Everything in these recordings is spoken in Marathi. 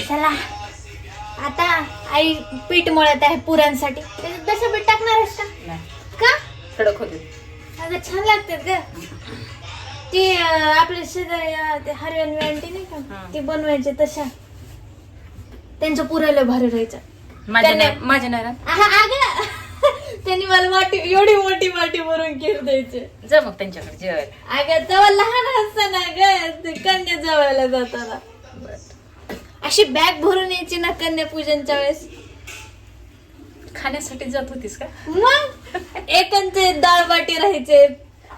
चला आता आई पीठ मळत आहे पुरणसाठी. तसं पीठ टाकणार आहेस का? नाही, का? कडक होते. अगं छान लागतात ग. ते आपल्या शेजारी ते हरवण आंटी नाही का, ते बनवायचे तशा. त्यांचं पुरायला भारी राहायचं. माझ्या नाही राहत. अगं त्यांनी मला वाटी एवढी मोठी वाटी भरून खीर द्यायचे. जा मग त्यांच्याकडे जेवायला. अगं तेव्हा लहान असताना ग कन्या जवायला जाताना अशी बॅग भरून यायची ना कन्या पूजनच्या वेळेस. खाण्यासाठी जात होतीस का? मग एकांचे डाळ बाटी राहायचे,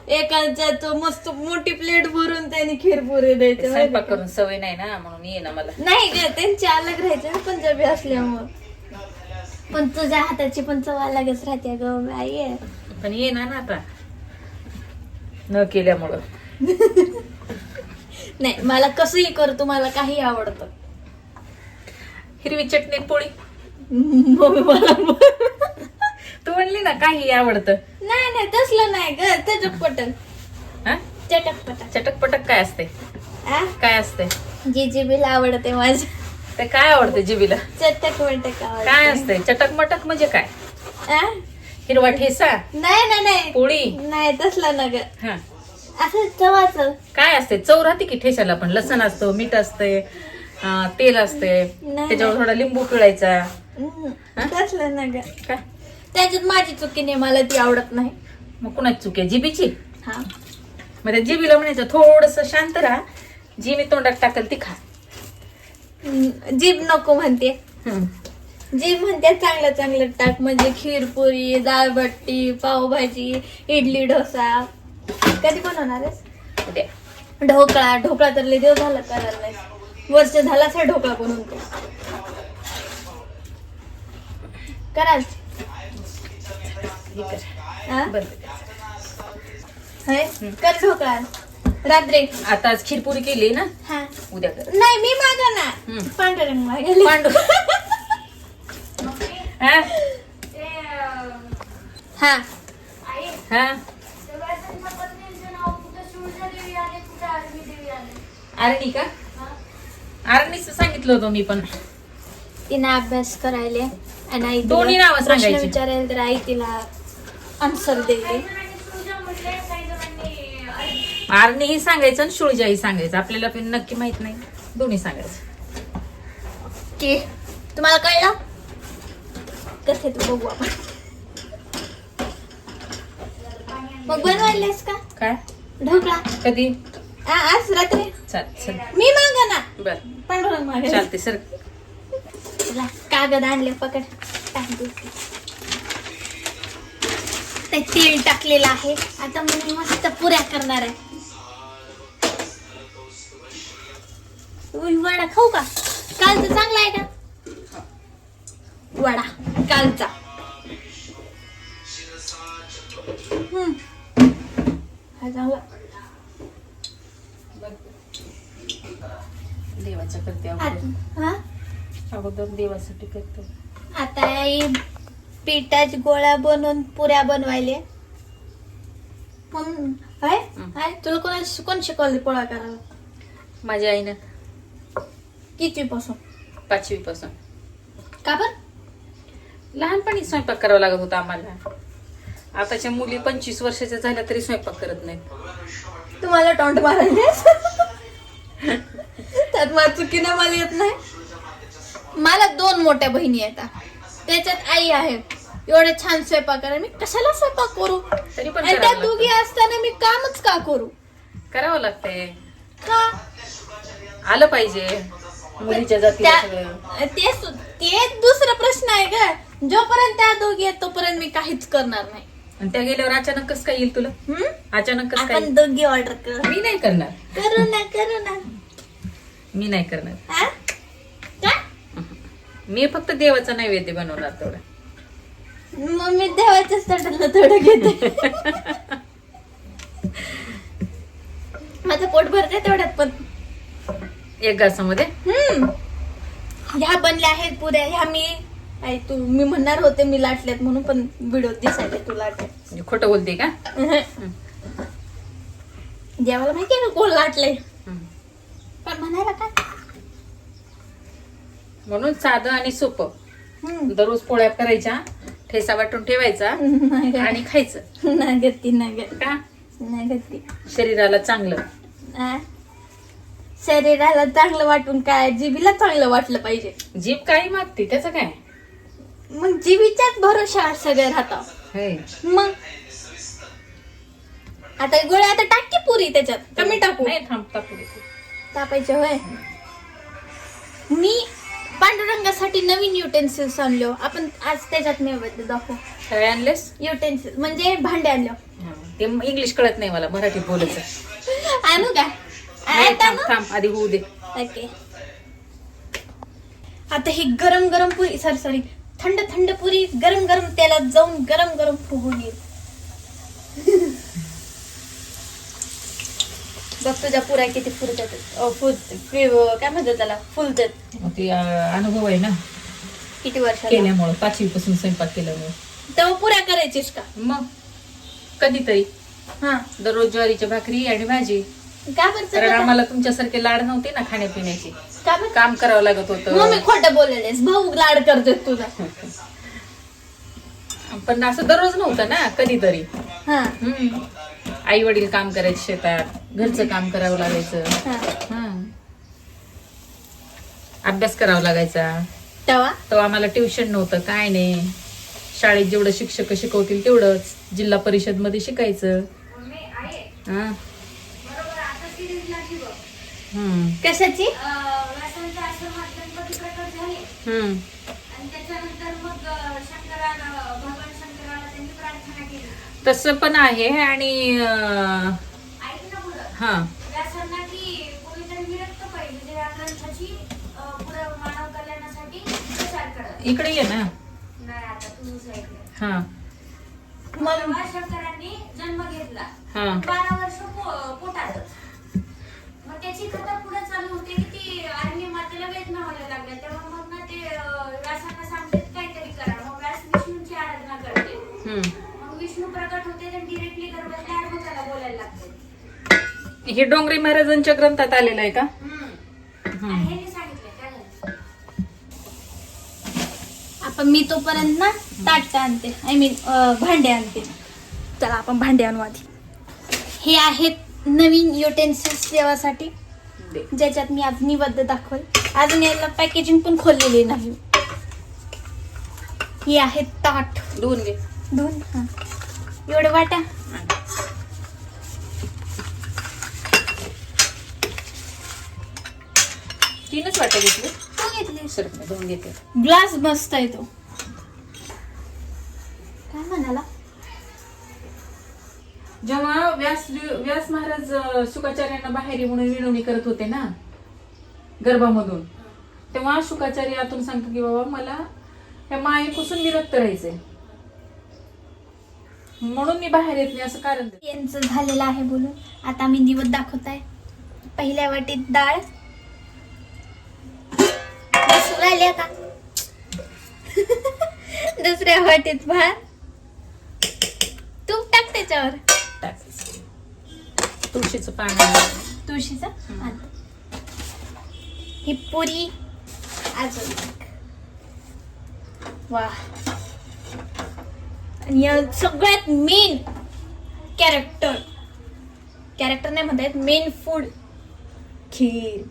एकांच्या तो मस्त मोठी प्लेट भरून त्यांनी खीर पुरी द्यायचे. स्वयंपाक करून सवय नाही ना, म्हणून ये ना मला. नाही ग त्यांचे अलग राहायचे ना पंजाबी असल्यामुळं. पण तुझ्या हाताची पण चव अलगच राहते ग आई. पण ये ना आता न केल्यामुळं. नाही मला कसंही कर, तुम्हाला काही आवडतं. हिरवी चटणी पोळी मम्मी मला तू म्हणली ना काही आवडतं. नाही नाही तसलं नाही ग. चटक पटक. हा, चटक पटक. चटक पटक काय असते? काय असते? जी जिबीला आवडते माझ्या. ते काय आवडते जिबीला? चटक पटक आवडते. काय असते चटक मटक म्हणजे काय? हिरवा ठेसा, नाही नाही पोळी? नाही तसलं ना ग. हा, असं चवाचं काय असते? चव राहते की ठेसाला पण. लसण असतं, मीठ असते, तेल असते, त्याच्यावर थोडा लिंबू पिळायचा. तसलं ना ग. काय त्याच्यात माझी चुकी नाही, मला ती आवडत नाही. मग कुणाची चूक आहे? जिबीची? हा मग त्या जिबीला म्हणायचं थोडस शांत राहा, जी मी तोंडात टाकल ती खा. जीभ नको म्हणते. जीभ म्हणते चांगलं चांगलं टाक. म्हणजे खीरपुरी, दाळबट्टी, पावभाजी, इडली, डोसा. कधी बनवणार आहेस? उद्या. ढोकळा तर लय दिवस झाला करायला नाही. वर्ष झालाच आहे ढोकळा बनवतो. कराल कर ढोकळा रात्री. आता आज खीरपुरी केली ना, हा उद्या कर. नाही मी मागा ना पांढरंग मागेल. पांडू हा हा हा आरणी का? आरणीच सांगितलं होतं मी पण. तिने अभ्यास करायला आणि आई दोन्ही नावं प्रश्न सांगायची. विचारायला तर आई तिला आन्सर देईल. आरणी ही सांगायचं आणि शुळजाही सांगायचं. आपल्याला पण नक्की माहित नाही, दोन्ही सांगायचं. की तुम्हाला कळलं कसं तू बघू आपण. मग बनवायलास का काय ढोकळा? कधी? आज रात्री. चल मी मागा ना बर, पांडुरंग मागे. चालते सर. कागद आणले पकड. टाक दे. ते तेल टाकलेलं आहे. आता मी मस्त पुऱ्या करणार आहे. वडा खाऊ का? कालचा चांगला आहे का वडा? कालचा हा चांगला. देवाच्या करते हा अगोदर देवासाठी करते. आता आई पिठाची गोळा बनवून पुऱ्या बनवायले. तुला कोण शिकवले पोळा करायला? माझ्या आईनं किती पासून? 5वी पासून. का बर? लहानपणी स्वयंपाक करावा लागत होता आम्हाला. आताच्या मुली 25 वर्षाच्या झाल्या तरी स्वयंपाक करत नाहीत. तुम्हाला टॉन्ट मारायला त्यात माझी चुकी ना, मला येत नाही. मला 2 मोठ्या बहिणी आहेत, त्याच्यात आई आहे. एवढे छान स्वयंपाक करा, मी कशाला स्वयंपाक करू? तरी पण त्या दोघी असताना मी कामच का करू? करावं लागतंय. का आलं पाहिजे मुलीच्या जातीला सगळं. ते दुसरा प्रश्न आहे का? जोपर्यंत त्या दोघी आहेत तोपर्यंत मी काहीच करणार नाही. आणि त्या गेल्यावर अचानक कसं काय येईल तुला? अचानक कसं काय? आपण दोघी ऑर्डर कर. मी नाही करणार. करू ना मी नाही करणार. का? मी फक्त देवाचा नैवेद्य बनवणार तेवढं. मग मी देवाच्याच ताटातलं थोडं घेते. माझं पोट भरते तेवढ्यात पण. एक घासामध्ये ह्या बनल्या आहेत पुऱ्या. ह्या मी म्हणणार होते मी लाटल्यात म्हणून, पण व्हिडिओ दिसायला तू लाटल्यात. म्हणजे खोटं बोलते का? देवाला माहितीये ना कोण लाटलंय, पण म्हणायला काय म्हणून साधं आणि सोपं. हम्म. दररोज पोळ्या करायच्या, ठेसा वाटून ठेवायचा नाही गं. आणि खायचं. नाही गती, नाही गं. का? नाही गती. शरीराला चांगलं. आ? शरीराला चांगलं वाटून काय, जिभीला चांगलं वाटलं पाहिजे. जीभ काही मागते त्याचं काय. मग जिभीच्याच भरोशावर सगळे राहतात. हे. मग आता गोळ्या आता टाक की पुरी त्याच्यात, कमी टाकू. नाही थांब टाकू दे. टाकायचे होय. मी पांडुरंगासाठी नवीन युटेन्सिल्स आणलो. आपण आज त्याच्यात नैवेद्य दाखवू. काय आणलेस? युटेन्सिल म्हणजे भांडे आणलो. ते इंग्लिश कळत नाही मला, मराठीत बोलायचं. आणू का? नाही, थांब थांब आधी होऊ दे. ओके. आता ही गरम गरम पुरी, सॉरी थंड थंड पुरी गरम गरम तेलात जाऊन गरम गरम फुगून येईल. बघ तुझ्या पुऱ्या किती फुलतात. काय म्हणतात त्याला, फुलतात. ते अनुभव आहे ना किती वर्ष केल्यामुळं, 5वी पासून स्वयंपाक केल्यामुळे. तेव्हा पुऱ्या करायचीस का? मग कधीतरी हा. दररोज ज्वारीची भाकरी आणि भाजी. का बरं कारण चाललं? आम्हाला तुमच्यासारखे लाड नव्हते ना खाण्यापिण्याची. का बरं? काम करावं लागत होतं. मम्मी खोटं बोललेस, भाऊ लाड करतोय तुझा. पण असं दररोज नव्हतं ना, कधीतरी. हा. आई वडील काम करायचे शेतात, घरचं काम करावं लागायचं. हा. अभ्यास करावा लागायचा. तेव्हा आम्हाला ट्युशन नव्हतं, काय नाही. शाळेत जेवढं शिक्षक शिकवतील तेवढंच, जिल्हा परिषद मध्ये शिकायचं. हा. कशाची? तसं पण आहे. आणि हा इकडे ये ना. हा शंकरांनी जन्म घेतला. हा 12 वर्ष पोटातच. मग त्याची कथा पुढे चालू होते की ती आर्मी मातेला वेदना व्हायला लागल्या. तेव्हा मग ना ते व्यासांना सांगते काहीतरी करा. मग व्यास विष्णूंची आराधना करते. मग विष्णू प्रकट होते तर डिरेक्टली गर्भातल्या आडमुखाला बोलायला लागते. हे डोंगरी महाराजांच्या ग्रंथात आलेलं आहे का? आणि हे सांगितलं काय झालं. आपण मी तोपर्यंत ना ताट आणते, आय मीन भांडे आणते. चला आपण भांडे आणू आधी. हे आहेत नवीन युटेन्सिल्स देवासाठी, ज्याच्यात मी आज निवेद्य दाखवल. अजून याला पॅकेजिंग पण खोललेली नाही. हे आहेत ताट. धुवून घे. दोन. हा. एवढं वाटा. तीनच वाट्या घेतली. तू घेतली. सर धुवून घेते. ग्लास मस्त आहे तो. काय म्हणाला? जेव्हा व्यास महाराज शुकाचार्यांना बाहेर म्हणून विनवणी करत होते ना गर्भामधून, तेव्हा शुकाचार्य आतून सांगतो की बाबा मला ह्या मायेपासून विरक्त राहायचंय, म्हणून मी बाहेर येत नाही, असं कारण. यांचं झालेलं आहे बोलून. आता मी निवद दाखवत आहे. पहिल्या वाटीत डाळ. राहिल्या का? दुसऱ्या वाटीत भात. तूप टाक त्याच्यावर. तुळशीचं पान. तुळशीचं. ही पुरी. अजून वा. आणि या सगळ्यात मेन कॅरेक्टर नाही म्हणतात, मेन फूड खीर.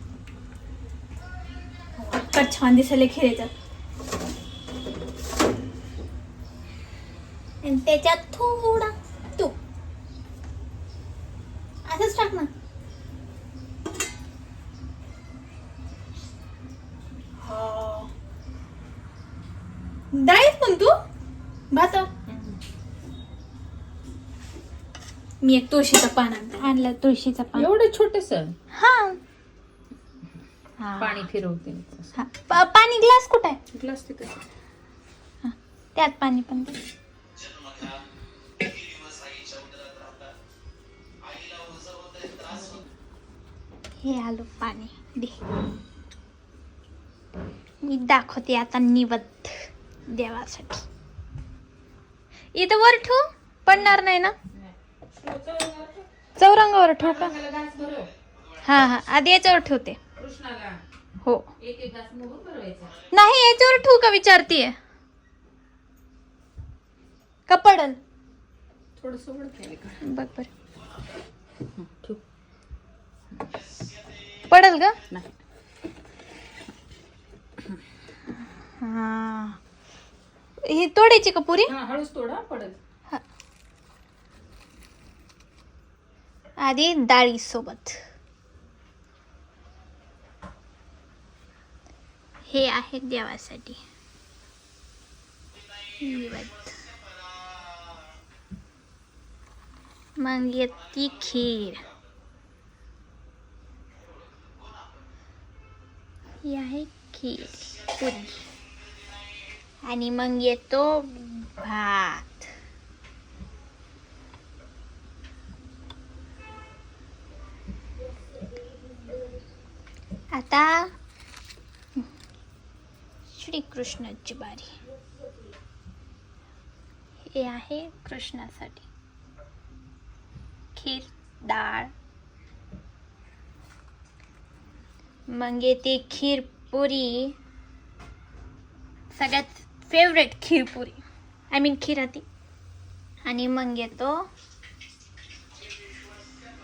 इतका छान दिसायला खीर याच्यात. आणि त्याच्यात थोडा तूप. असंच टाक ना. डाळीत पण तू भात. मी एक तुळशीचं पान आणलं. तुळशीचं पान एवढं छोटस हा. पाणी फिरवते. पाणी ग्लास कुठे आहे? ग्लास तिथे. त्यात पाणी पण दे. हे आलो पाणी दे. मी दाखवते आता निवद देवासाठी. इथं वर ठेवू, पडणार नाही ना? चौरंगावर ठेवू का? हा हा, आधी याच्यावर ठेवते. हो. एक एक घास मोहून भरवायचा. नाही याच्यावर ठेवू का विचारतीये का पडल थोडस उघड बघ बर पडल का नाही. हा ही तोडायची का पुरी हा हळूच थोडा पडेल. आधी डाळी सोबत हे आहे देवासाठी निवद. मग येते खीर ही आहे खीर पुरी आणि मग येतो भात. आता श्रीकृष्णाची बारी. हे आहे कृष्णासाठी खीर डाळ. मग येते खीर पुरी सगळ्यात favourite kheer puri I mean खीराती. आणि मग येतो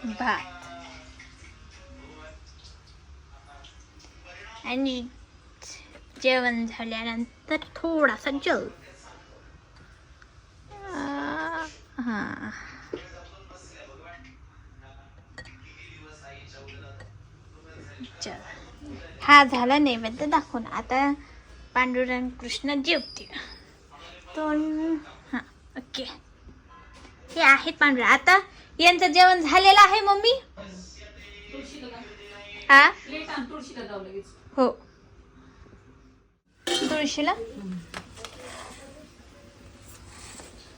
भात आणि जेवण झाल्यानंतर थोडासा जल. हा चल हा झाला नैवेद्य दाखवून. आता पांडुरंग कृष्ण जेवतील तो. हा ओके हे आहेत पांडुरंग. आता यांचं जेवण झालेलं आहे मम्मी. हा तुळशीला जाऊ लगेच. हो तुळशीला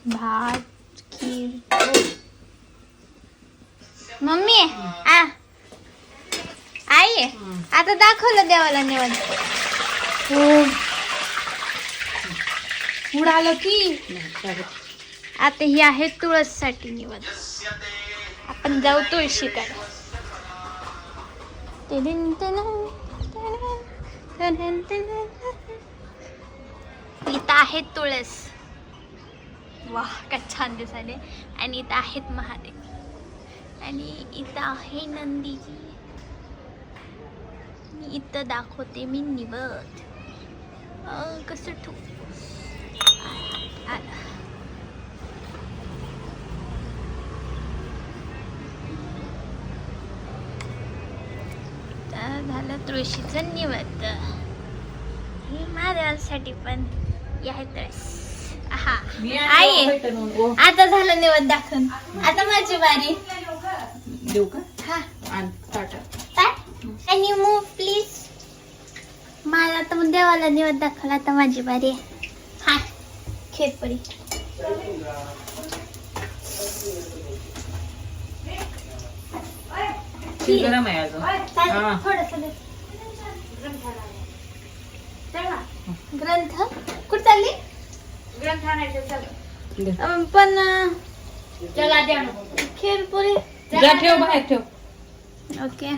भात खीर. मम्मी आई आता दाखवलं देवाला निवड. उडालं की आता ही आहे तुळस साठी निवड. आपण जाऊ तुळशीकडे. इथं आहे तुळस. वाह काय छान दिसायले. आणि इथं आहेत महादेव आणि इथं आहे नंदीजी. इथं दाखवते मी निवद कसं ठेवू. झालं तुळशीचं निवद. हे महादेवांसाठी पण आहे तुळस. हा आई आता झालं निवद दाखवून. आता माझी बारी. देऊ का? हा आण ताटा. Can you move please? मला तर देवाला निवद दाखवला. आता माझी बारी आहे. हा खीरपुरी. गरम आहे अजून. हा. ग्रंथ कुठे चालली. ग्रंथ आणायचं चालू. पण चला द्या खीरपुरी जा ठेव बाहेर ठेव. ओके.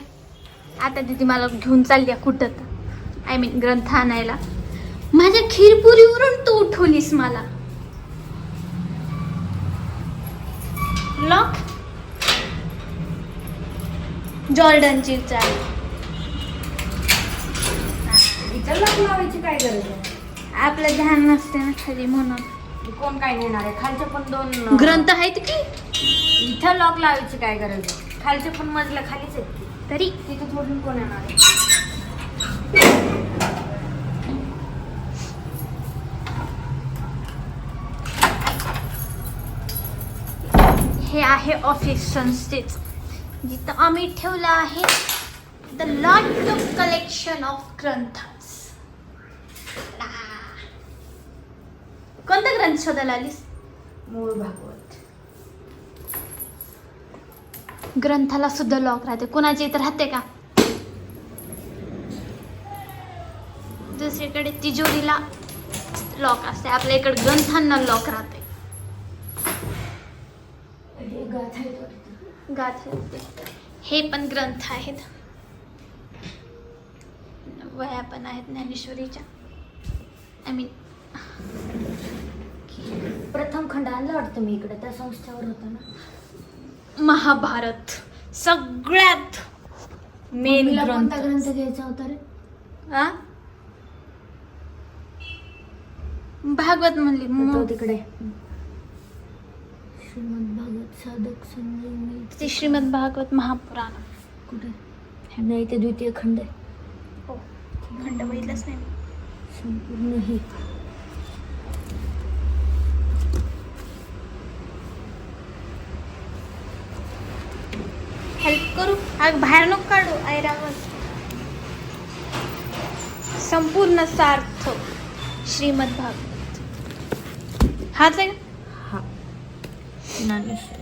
आता दीदी मला घेऊन चालली कुठं आय मीन ग्रंथ आणायला. माझ्या खीरपुरीवरून तू उठवलीस मला. लॉक जॉर्डनची चाल. लावायची काय गरज आहे. आपलं ध्यान नसते ना खाली म्हणून. कोण काय नेणार आहे. खालचे पण 2 ग्रंथ आहेत की इथं लॉक लावायची काय गरज आहे. खालचे पण मजला खालीच आहेत की. तरी तिथं थोडून कोण येणार आहे. हे आहे ऑफिस संस्थेच जिथं आम्ही ठेवलं आहे the lot of collection of ग्रंथ. कोणता ग्रंथ शोधायला आलीस. मूळ भागवत. ग्रंथाला सुद्धा लॉक राहते. कुणाच्या इथं राहते का. दुसरीकडे तिजोरीला लॉक असते. आपल्या इकडे ग्रंथांना लॉक राहते. गाथा हे पण ग्रंथ आहेत. वह्या पण आहेत ज्ञानेश्वरीच्या. आय मीन प्रथम खंड आणला वाटतं मी इकडे, त्या संस्थेवर होता ना. महाभारत सगळ्यात मेन मम्मीला ग्रंथ. कोणता ग्रंथ घ्यायचा होता रे? हा? भागवत म्हणली तो मग. तिकडे श्रीमद भागवत साधक संजीवनी. ते श्रीमद भागवत महापुराण. कुठे? नाही, ते द्वितीय खंड आहे. हो, खंड बघितलंच नाही मी. संपूर्ण हे हेल्प करू? आग बाहेर नको काढू ऐरावत. संपूर्ण सार्थ श्रीमद भागवत. हाच आहे का? हा ज्ञानेश्वरी.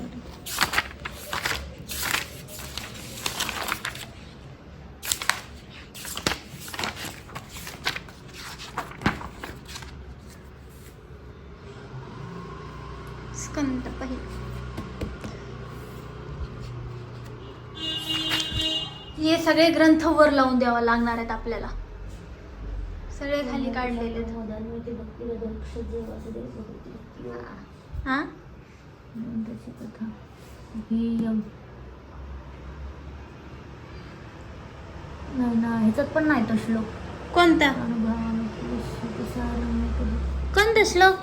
स्कंद पहिला. हे सगळे ग्रंथ वर लावून द्यावा लागणार आहेत आपल्याला. सगळे खाली काढलेले आहेत. हा? ह्याच्यात पण नाही तो श्लोक. कोणता कोणता श्लोक?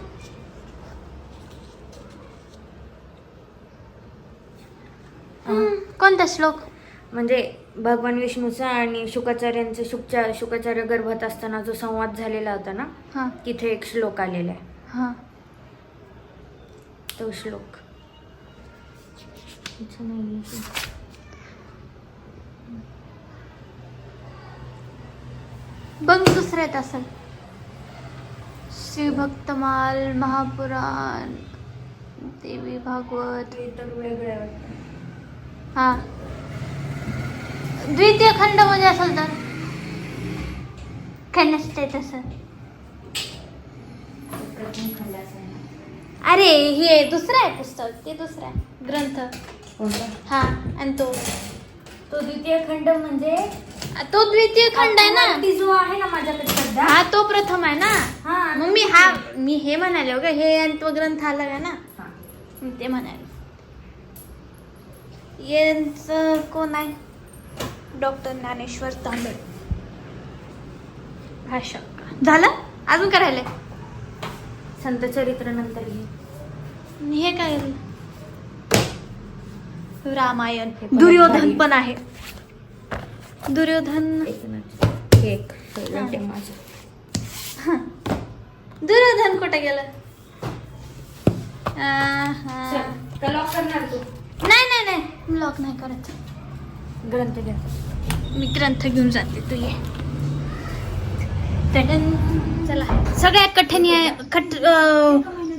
कोणता श्लोक? म्हणजे भगवान विष्णूचा आणि शुकाचार्यांचा शुकाचार्य गर्भात असताना जो संवाद झालेला होता ना, हा तिथे एक श्लोक आलेला आहे. हा. तो श्लोक इथं नाहीये ते. बघ दुसऱ्यात असेल. श्री भक्तमाल महापुराण देवी भागवत. तर वेगळ्या हा द्वितीय खंड मध्ये असेल तर काय नसतंय तसं. प्रथम खंडाचा आहे ना. अरे हे दुसरं आहे पुस्तक, ते दुसरं आहे ग्रंथ. कोणता? हा आणि तो द्वितीय खंड म्हणजे तो द्वितीय खंड आहे ना. ती जो आहे ना माझ्याकडे सध्या, हा तो प्रथम आहे ना. हा मग मी हे म्हणाले हो का, हे आणि तो ग्रंथ आला का ना, हा. मी ते म्हणाले. यांचं कोण आहे? डॉक्टर ज्ञानेश्वर तांबे. भाषा झालं. अजून काय राहिलंय? संत चरित्र नंतर घे. आणि हे काय रामायण. हे पण दुर्योधन भारी. पण आहे. दुर्योधन एक favorite आहे माझं. दुर्योधन कुठे गेलं? का लॉक करणार तू? नाही लॉक नाही करत. ग्रंथ घ्या. मी ग्रंथ घेऊन जाते, तू ये. तडन. चला सगळ्या कठनिया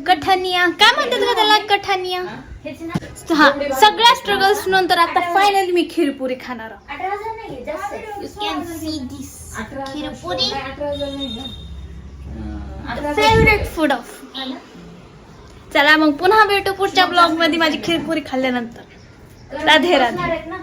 कठनिया काय म्हणतात का त्याला? कठनिया. हेच ना. हा सगळ्या स्ट्रगल्स नंतर आता फायनली मी खीरपुरी खाणार. 18,000 नाही, जास्त आहे. You can see this. 18,000 खीरपुरी 18,000 नाही का? 18,000 फेवरेट फूड ऑफ. चला मग पुन्हा भेटू पुढच्या ब्लॉग मध्ये माझी खीरपुरी खाल्ल्यानंतर. राधे राधे. बसणार आहेत ना.